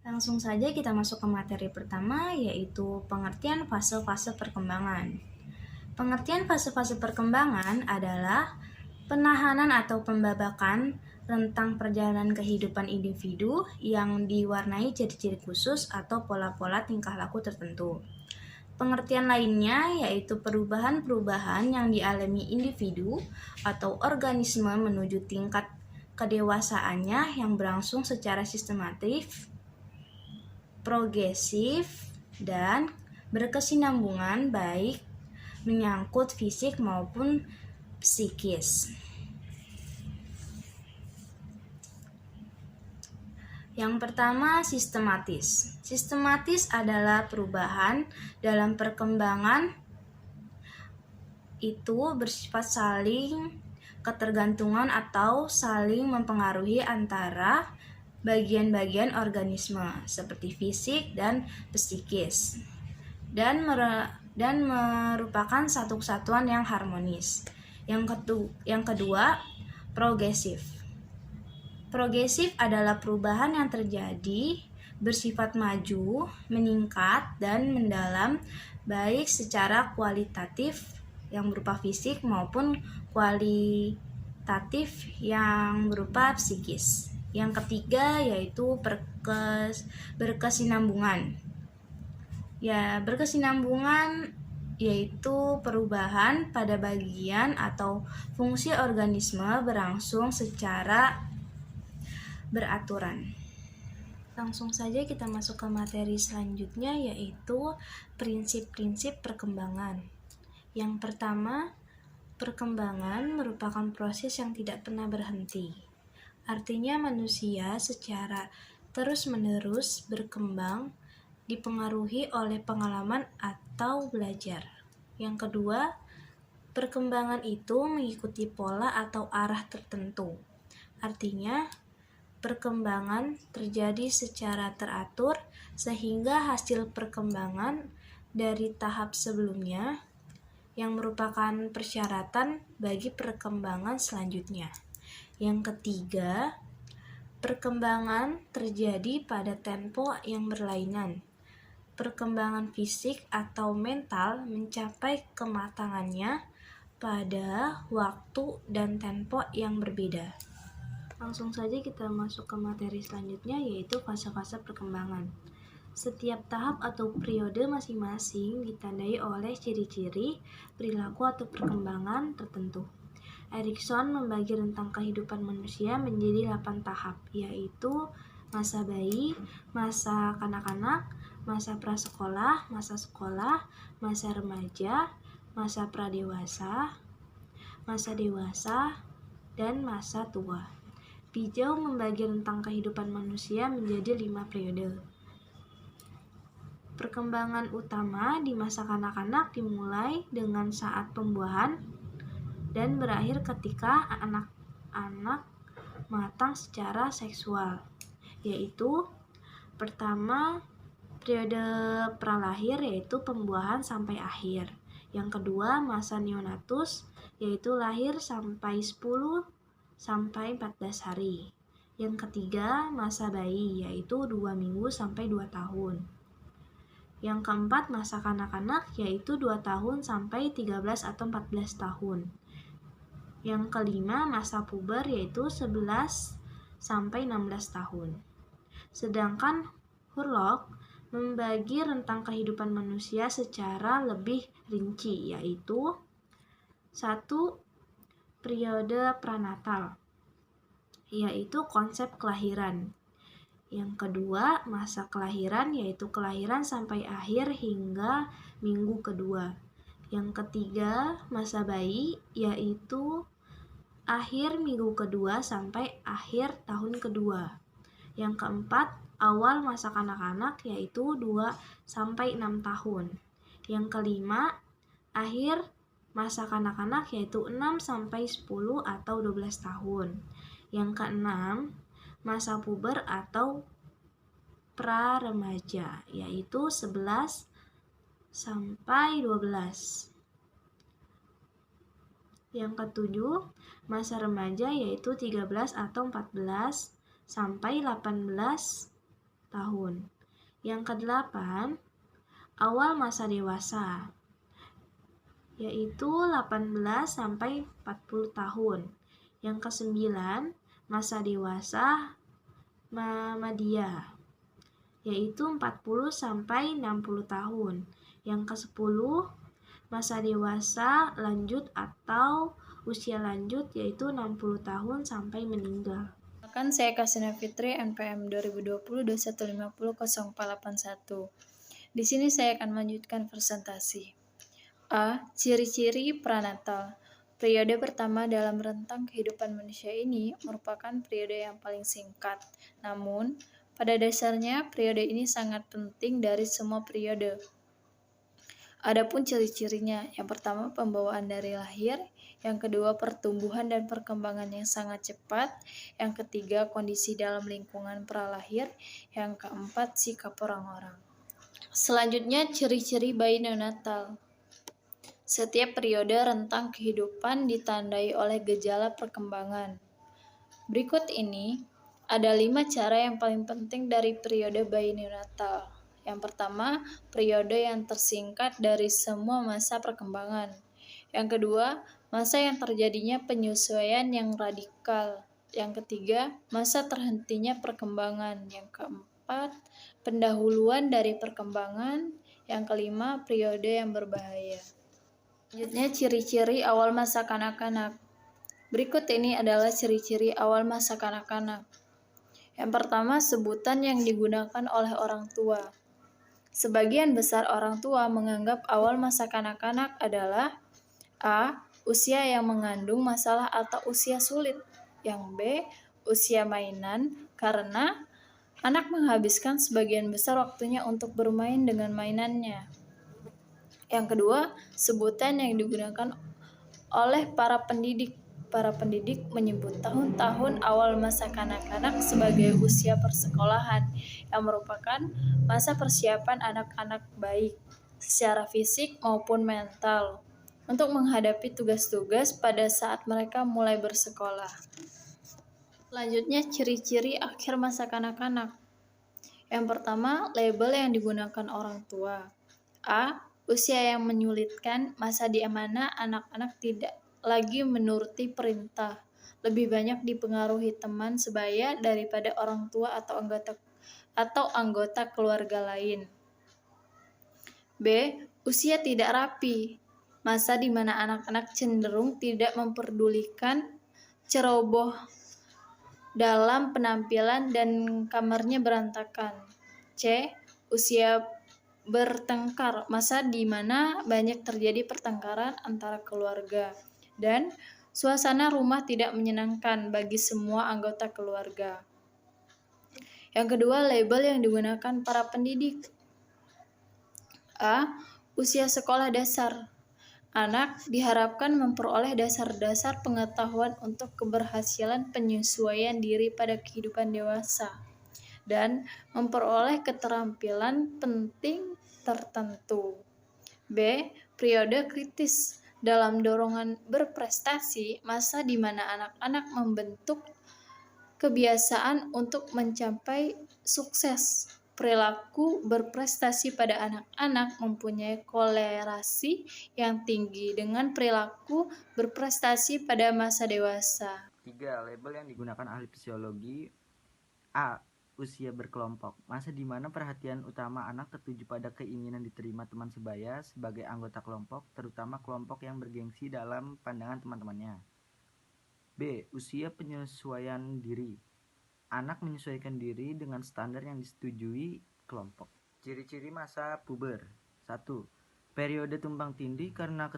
Langsung saja kita masuk ke materi pertama, yaitu pengertian fase-fase perkembangan. Pengertian fase-fase perkembangan adalah penahanan atau pembabakan rentang perjalanan kehidupan individu yang diwarnai ciri-ciri khusus atau pola-pola tingkah laku tertentu. Pengertian lainnya yaitu perubahan-perubahan yang dialami individu atau organisme menuju tingkat kedewasaannya yang berlangsung secara sistematis, progresif, dan berkesinambungan baik menyangkut fisik maupun psikis. Yang pertama, sistematis. Sistematis adalah perubahan dalam perkembangan itu bersifat saling ketergantungan atau saling mempengaruhi antara bagian-bagian organisme seperti fisik dan psikis dan merupakan satu kesatuan yang harmonis. Yang kedua, progresif. Progresif adalah perubahan yang terjadi bersifat maju, meningkat, dan mendalam baik secara kualitatif yang berupa fisik maupun kualitatif yang berupa psikis. Yang ketiga yaitu berkesinambungan. Berkesinambungan yaitu perubahan pada bagian atau fungsi organisme berlangsung secara beraturan. Langsung saja kita masuk ke materi selanjutnya, yaitu prinsip-prinsip perkembangan. Yang pertama, perkembangan merupakan proses yang tidak pernah berhenti. Artinya manusia secara terus-menerus berkembang dipengaruhi oleh pengalaman atau belajar. Yang kedua, perkembangan itu mengikuti pola atau arah tertentu. Artinya, perkembangan terjadi secara teratur sehingga hasil perkembangan dari tahap sebelumnya yang merupakan persyaratan bagi perkembangan selanjutnya. Yang ketiga, perkembangan terjadi pada tempo yang berlainan. Perkembangan fisik atau mental mencapai kematangannya pada waktu dan tempo yang berbeda. Langsung saja kita masuk ke materi selanjutnya, yaitu fase-fase perkembangan. Setiap tahap atau periode masing-masing ditandai oleh ciri-ciri, perilaku atau perkembangan tertentu. Erikson membagi rentang kehidupan manusia menjadi 8 tahap, yaitu masa bayi, masa kanak-kanak, masa prasekolah, masa sekolah, masa remaja, masa pradewasa, masa dewasa, dan masa tua. Piaget membagi rentang kehidupan manusia menjadi 5 periode. Perkembangan utama di masa kanak-kanak dimulai dengan saat pembuahan dan berakhir ketika anak-anak matang secara seksual, yaitu pertama, periode pralahir yaitu pembuahan sampai akhir. Yang kedua, masa neonatus yaitu lahir sampai 10 sampai 14 hari. Yang ketiga, masa bayi yaitu 2 minggu sampai 2 tahun. Yang keempat, masa kanak-kanak yaitu 2 tahun sampai 13 atau 14 tahun. Yang kelima, masa puber yaitu 11 sampai 16 tahun. Sedangkan Hurlock membagi rentang kehidupan manusia secara lebih rinci, yaitu 1. Periode pranatal, yaitu konsep kelahiran. Yang kedua, masa kelahiran, yaitu kelahiran sampai akhir hingga minggu kedua. Yang ketiga, masa bayi, yaitu akhir minggu kedua sampai akhir tahun kedua. Yang keempat, awal masa kanak-kanak, yaitu 2 sampai 6 tahun. Yang kelima, akhir masa kanak-kanak, yaitu 6 sampai 10 atau 12 tahun. Yang keenam, masa puber atau pra-remaja, yaitu 11 sampai 12. Yang ketujuh, masa remaja yaitu 13 atau 14 sampai 18 tahun. Yang kedelapan, awal masa dewasa yaitu 18 sampai 40 tahun. Yang kesembilan, masa dewasa madya yaitu 40 sampai 60 tahun. Yang ke-10, masa dewasa lanjut atau usia lanjut yaitu 60 tahun sampai meninggal. Saya Kasina Fitri, NPM 2020-2150-0481. Di sini saya akan melanjutkan presentasi. A. Ciri-ciri pranatal. Periode pertama dalam rentang kehidupan manusia ini merupakan periode yang paling singkat. Namun, pada dasarnya periode ini sangat penting dari semua periode. Adapun ciri-cirinya, yang pertama pembawaan dari lahir, yang kedua pertumbuhan dan perkembangan yang sangat cepat, yang ketiga kondisi dalam lingkungan pralahir, yang keempat sikap orang-orang. Selanjutnya ciri-ciri bayi neonatal. Setiap periode rentang kehidupan ditandai oleh gejala perkembangan. Berikut ini ada 5 cara yang paling penting dari periode bayi neonatal. Yang pertama, periode yang tersingkat dari semua masa perkembangan. Yang kedua, masa yang terjadinya penyesuaian yang radikal. Yang ketiga, masa terhentinya perkembangan. Yang keempat, pendahuluan dari perkembangan. Yang kelima, periode yang berbahaya. Selanjutnya, ciri-ciri awal masa kanak-kanak. Berikut ini adalah ciri-ciri awal masa kanak-kanak. Yang pertama, sebutan yang digunakan oleh orang tua. Sebagian besar orang tua menganggap awal masa kanak-kanak adalah A. Usia yang mengandung masalah atau usia sulit. Yang B. Usia mainan, karena anak menghabiskan sebagian besar waktunya untuk bermain dengan mainannya. Yang kedua, sebutan yang digunakan oleh para pendidik. Para pendidik menyebut tahun-tahun awal masa kanak-kanak sebagai usia persekolahan, yang merupakan masa persiapan anak-anak baik secara fisik maupun mental untuk menghadapi tugas-tugas pada saat mereka mulai bersekolah. Selanjutnya, ciri-ciri akhir masa kanak-kanak. Yang pertama, label yang digunakan orang tua. A. Usia yang menyulitkan, masa di mana anak-anak tidak lagi menuruti perintah, lebih banyak dipengaruhi teman sebaya daripada orang tua atau anggota keluarga lain. B. Usia tidak rapi, masa di mana anak-anak cenderung tidak memperdulikan ceroboh dalam penampilan dan kamarnya berantakan. C. Usia bertengkar, masa di mana banyak terjadi pertengkaran antara keluarga dan suasana rumah tidak menyenangkan bagi semua anggota keluarga. Yang kedua, label yang digunakan para pendidik. A. Usia sekolah dasar. Anak diharapkan memperoleh dasar-dasar pengetahuan untuk keberhasilan penyesuaian diri pada kehidupan dewasa dan memperoleh keterampilan penting tertentu. B. Periode kritis dalam dorongan berprestasi, masa di mana anak-anak membentuk kebiasaan untuk mencapai sukses. Perilaku berprestasi pada anak-anak mempunyai kolerasi yang tinggi dengan perilaku berprestasi pada masa dewasa. 3. Label yang digunakan ahli psikologi. A. Usia berkelompok, masa di mana perhatian utama anak tertuju pada keinginan diterima teman sebaya sebagai anggota kelompok, terutama kelompok yang bergengsi dalam pandangan teman-temannya. B. Usia penyesuaian diri, anak menyesuaikan diri dengan standar yang disetujui kelompok. Ciri-ciri masa puber. 1. Periode tumpang tindih karena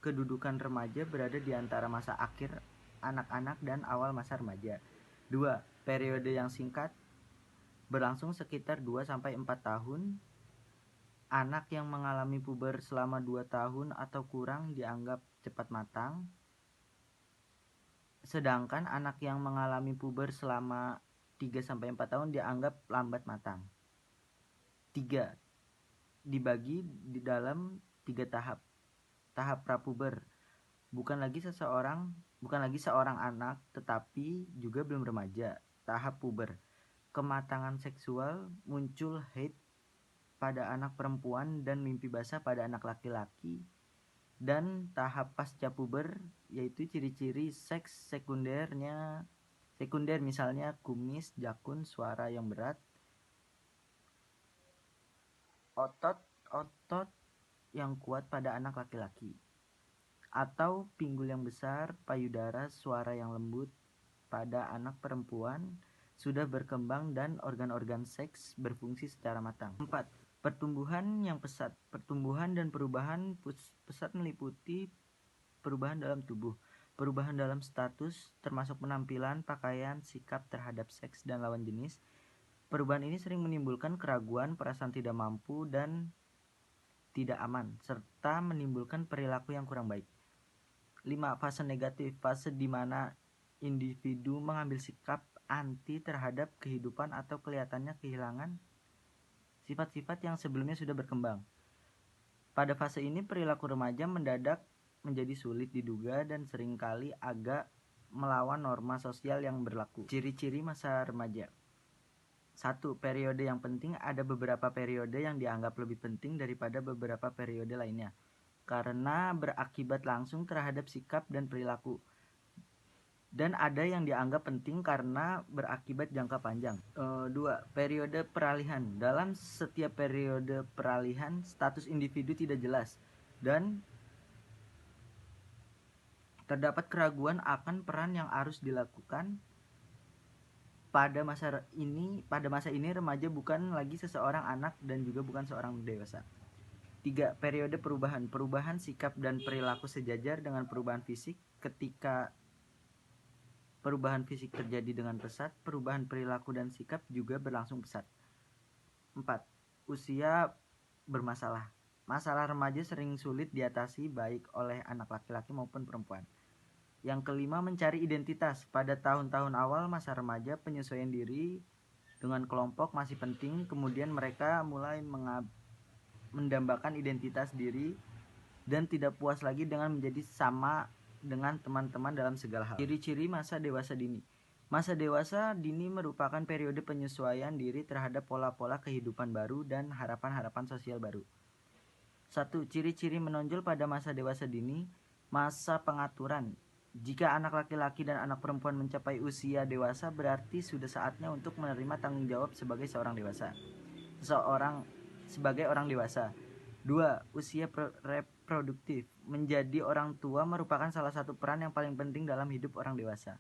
kedudukan remaja berada di antara masa akhir anak-anak dan awal masa remaja. 2. Periode yang singkat, berlangsung sekitar 2-4 tahun. Anak yang mengalami puber selama 2 tahun atau kurang dianggap cepat matang, sedangkan anak yang mengalami puber selama 3-4 tahun dianggap lambat matang. 3. Dibagi di dalam 3 tahap. Tahap prapuber, bukan lagi seorang anak, tetapi juga belum remaja, tahap puber. Kematangan seksual, muncul haid pada anak perempuan dan mimpi basah pada anak laki-laki. Dan tahap pasca puber, yaitu ciri-ciri seks sekunder misalnya kumis, jakun, suara yang berat, otot yang kuat pada anak laki-laki, atau pinggul yang besar, payudara, suara yang lembut pada anak perempuan sudah berkembang dan organ-organ seks berfungsi secara matang. 4. Pertumbuhan yang pesat. Pertumbuhan dan perubahan pesat meliputi perubahan dalam tubuh, perubahan dalam status termasuk penampilan, pakaian, sikap terhadap seks dan lawan jenis. Perubahan ini sering menimbulkan keraguan, perasaan tidak mampu dan tidak aman, serta menimbulkan perilaku yang kurang baik. 5. Fase negatif, fase di mana individu mengambil sikap anti terhadap kehidupan atau kelihatannya kehilangan sifat-sifat yang sebelumnya sudah berkembang. Pada fase ini perilaku remaja mendadak menjadi sulit diduga dan seringkali agak melawan norma sosial yang berlaku. Ciri-ciri masa remaja. 1. Periode yang penting. Ada beberapa periode yang dianggap lebih penting daripada beberapa periode lainnya karena berakibat langsung terhadap sikap dan perilaku, dan ada yang dianggap penting karena berakibat jangka panjang. 2. Periode peralihan. Dalam setiap periode peralihan, status individu tidak jelas dan terdapat keraguan akan peran yang harus dilakukan. Pada masa ini remaja bukan lagi seseorang anak dan juga bukan seorang dewasa. 3. Periode perubahan. Perubahan sikap dan perilaku sejajar dengan perubahan fisik. Ketika perubahan fisik terjadi dengan pesat, perubahan perilaku dan sikap juga berlangsung pesat. 4. Usia bermasalah. Masalah remaja sering sulit diatasi baik oleh anak laki-laki maupun perempuan. Yang kelima, mencari identitas. Pada tahun-tahun awal masa remaja, penyesuaian diri dengan kelompok masih penting. Kemudian mereka mulai mendambakan identitas diri dan tidak puas lagi dengan menjadi sama dengan teman-teman dalam segala hal. Ciri-ciri masa dewasa dini. Masa dewasa dini merupakan periode penyesuaian diri terhadap pola-pola kehidupan baru dan harapan-harapan sosial baru. 1. Ciri-ciri menonjol pada masa dewasa dini. Masa pengaturan. Jika anak laki-laki dan anak perempuan mencapai usia dewasa, berarti sudah saatnya untuk menerima tanggung jawab sebagai seorang dewasa. Sebagai orang dewasa. 2. Usia reproduktif. Menjadi orang tua merupakan salah satu peran yang paling penting dalam hidup orang dewasa.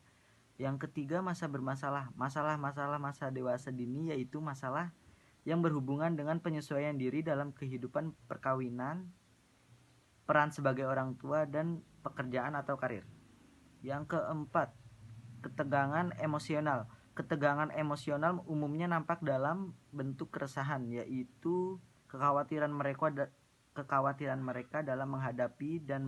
Yang ketiga, masa bermasalah. Masalah-masalah masa dewasa dini yaitu masalah yang berhubungan dengan penyesuaian diri dalam kehidupan perkawinan, peran sebagai orang tua, dan pekerjaan atau karir. Yang keempat, ketegangan emosional. Ketegangan emosional umumnya nampak dalam bentuk keresahan, yaitu kekhawatiran mereka dalam menghadapi dan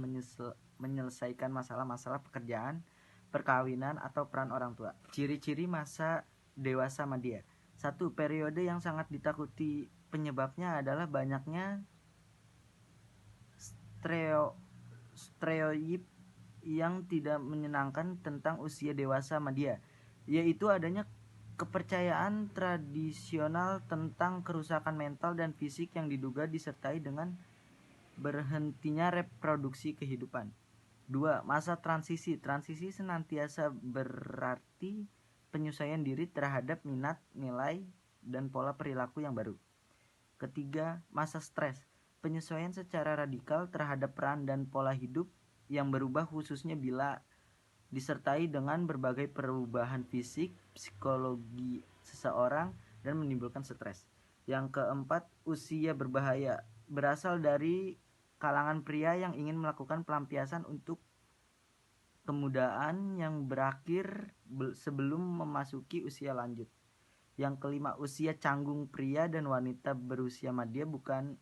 menyelesaikan masalah-masalah pekerjaan, perkawinan, atau peran orang tua. Ciri-ciri masa dewasa madya. 1. Periode yang sangat ditakuti. Penyebabnya adalah banyaknya stereotip yang tidak menyenangkan tentang usia dewasa madya, yaitu adanya kepercayaan tradisional tentang kerusakan mental dan fisik yang diduga disertai dengan berhentinya reproduksi kehidupan. 2. Masa transisi. Transisi senantiasa berarti penyesuaian diri terhadap minat, nilai, dan pola perilaku yang baru. Ketiga, masa stres. Penyesuaian secara radikal terhadap peran dan pola hidup yang berubah, khususnya bila disertai dengan berbagai perubahan fisik, psikologi seseorang, dan menimbulkan stres. Yang keempat, usia berbahaya. Berasal dari kalangan pria yang ingin melakukan pelampiasan untuk kemudaan yang berakhir sebelum memasuki usia lanjut. Yang kelima, usia canggung. Pria dan wanita berusia madya bukan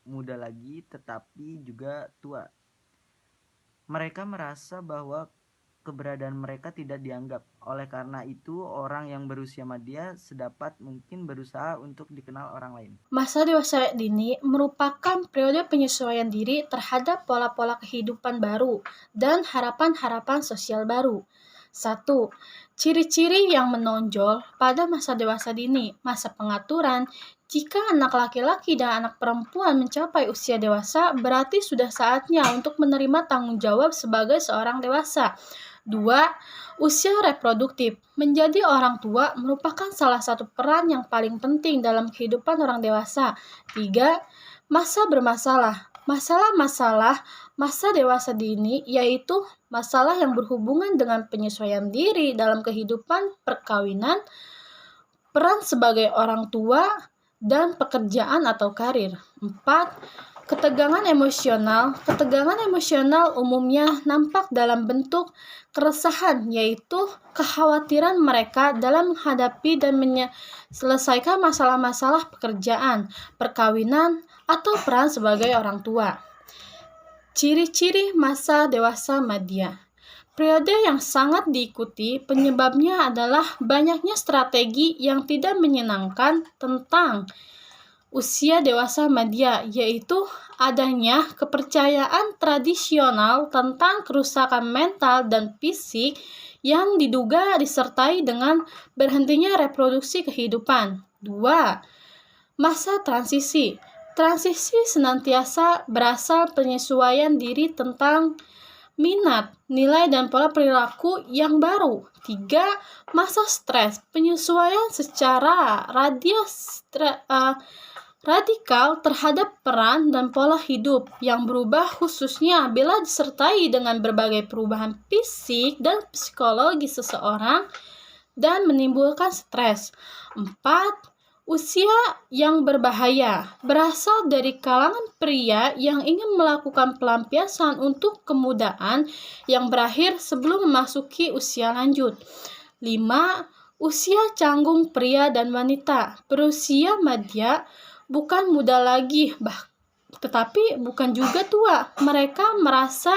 muda lagi tetapi juga tua. Mereka merasa bahwa keberadaan mereka tidak dianggap. Oleh karena itu, orang yang berusia madya sedapat mungkin berusaha untuk dikenal orang lain. Masa dewasa dini merupakan periode penyesuaian diri terhadap pola-pola kehidupan baru dan harapan-harapan sosial baru. 1. Ciri-ciri yang menonjol pada masa dewasa dini. Masa pengaturan. Jika anak laki-laki dan anak perempuan mencapai usia dewasa, berarti sudah saatnya untuk menerima tanggung jawab sebagai seorang dewasa. 2. Usia reproduktif. Menjadi orang tua merupakan salah satu peran yang paling penting dalam kehidupan orang dewasa. 3. Masa bermasalah. Masalah-masalah masa dewasa dini yaitu masalah yang berhubungan dengan penyesuaian diri dalam kehidupan perkawinan, peran sebagai orang tua, dan pekerjaan atau karir. 4. Ketegangan emosional. Ketegangan emosional umumnya nampak dalam bentuk keresahan, yaitu kekhawatiran mereka dalam menghadapi dan menyelesaikan masalah-masalah pekerjaan, perkawinan, atau peran sebagai orang tua. Ciri-ciri masa dewasa madya. Periode yang sangat diikuti penyebabnya adalah banyaknya strategi yang tidak menyenangkan tentang usia dewasa madya, yaitu adanya kepercayaan tradisional tentang kerusakan mental dan fisik yang diduga disertai dengan berhentinya reproduksi kehidupan. 2. Masa transisi. Transisi senantiasa berasal penyesuaian diri tentang minat, nilai, dan pola perilaku yang baru. 3. Masa stres. Penyesuaian secara radikal terhadap peran dan pola hidup yang berubah, khususnya bila disertai dengan berbagai perubahan fisik dan psikologi seseorang dan menimbulkan stres. 4. Usia yang berbahaya. Berasal dari kalangan pria yang ingin melakukan pelampiasan untuk kemudaan yang berakhir sebelum memasuki usia lanjut. 5. Usia canggung pria dan wanita. Berusia madya bukan muda lagi, tetapi bukan juga tua. Mereka merasa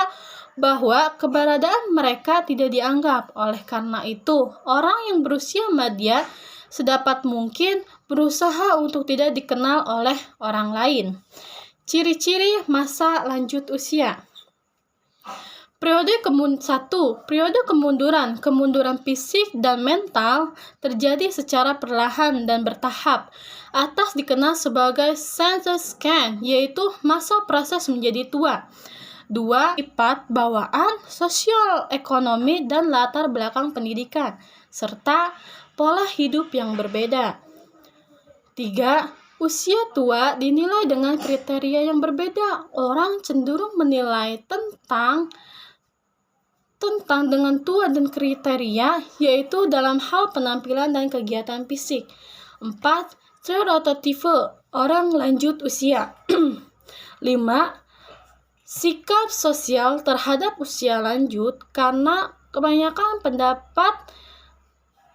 bahwa keberadaan mereka tidak dianggap. Oleh karena itu, orang yang berusia madya sedapat mungkin berusaha untuk tidak dikenal oleh orang lain. Ciri-ciri masa lanjut usia. Periode kemunduran. Kemunduran fisik dan mental terjadi secara perlahan dan bertahap. Atas dikenal sebagai census scan, yaitu masa proses menjadi tua. 2. Sifat bawaan, sosial ekonomi, dan latar belakang pendidikan, serta pola hidup yang berbeda. 3. Usia tua dinilai dengan kriteria yang berbeda. Orang cenderung menilai tentang dengan tua dan kriteria, yaitu dalam hal penampilan dan kegiatan fisik. 4. Stereotipe orang lanjut usia. 5. Sikap sosial terhadap usia lanjut, karena kebanyakan pendapat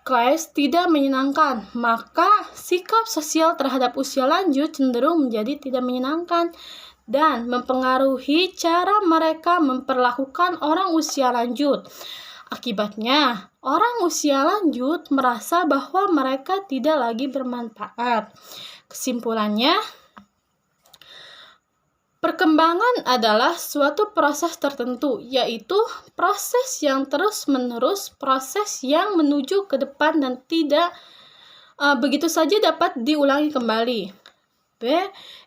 class tidak menyenangkan, maka sikap sosial terhadap usia lanjut cenderung menjadi tidak menyenangkan dan mempengaruhi cara mereka memperlakukan orang usia lanjut. Akibatnya, orang usia lanjut merasa bahwa mereka tidak lagi bermanfaat. Kesimpulannya, perkembangan adalah suatu proses tertentu, yaitu proses yang terus-menerus, proses yang menuju ke depan dan tidak begitu saja dapat diulangi kembali. B.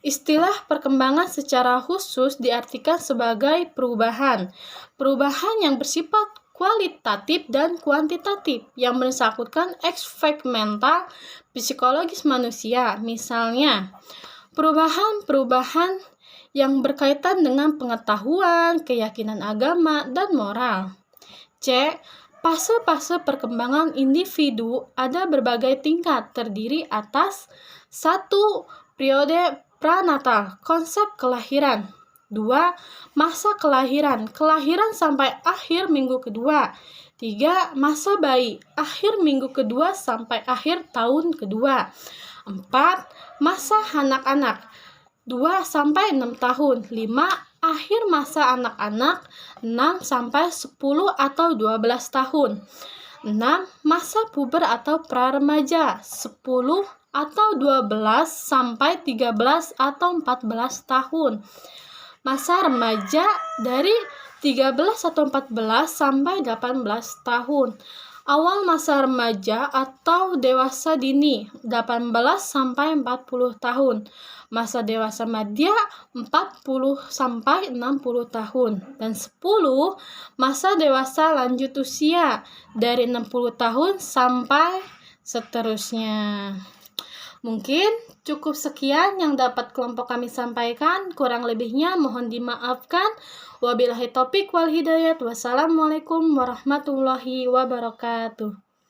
Istilah perkembangan secara khusus diartikan sebagai perubahan. Perubahan yang bersifat kualitatif dan kuantitatif yang mensangkutkan aspek mental, psikologis manusia. Misalnya, perubahan-perubahan yang berkaitan dengan pengetahuan, keyakinan agama, dan moral. C. Fase-fase perkembangan individu ada berbagai tingkat, terdiri atas 1. Periode pranatal, konsep kelahiran. 2. Masa kelahiran, kelahiran sampai akhir minggu kedua. 3. Masa bayi, akhir minggu kedua sampai akhir tahun kedua. 4. Masa anak-anak, 2 sampai 6 tahun. 5. Akhir masa anak-anak 6 sampai 10 atau 12 tahun. 6. Masa puber atau pra-remaja 10 atau 12 sampai 13 atau 14 tahun. Masa remaja dari 13 atau 14 sampai 18 tahun. Awal masa remaja atau dewasa dini 18 sampai 40 tahun. Masa dewasa madya 40 sampai 60 tahun. Dan 10. Masa dewasa lanjut usia dari 60 tahun sampai seterusnya. Mungkin cukup sekian yang dapat kelompok kami sampaikan. Kurang lebihnya mohon dimaafkan. Wabillahi taufiq wal hidayat. Wassalamualaikum warahmatullahi wabarakatuh.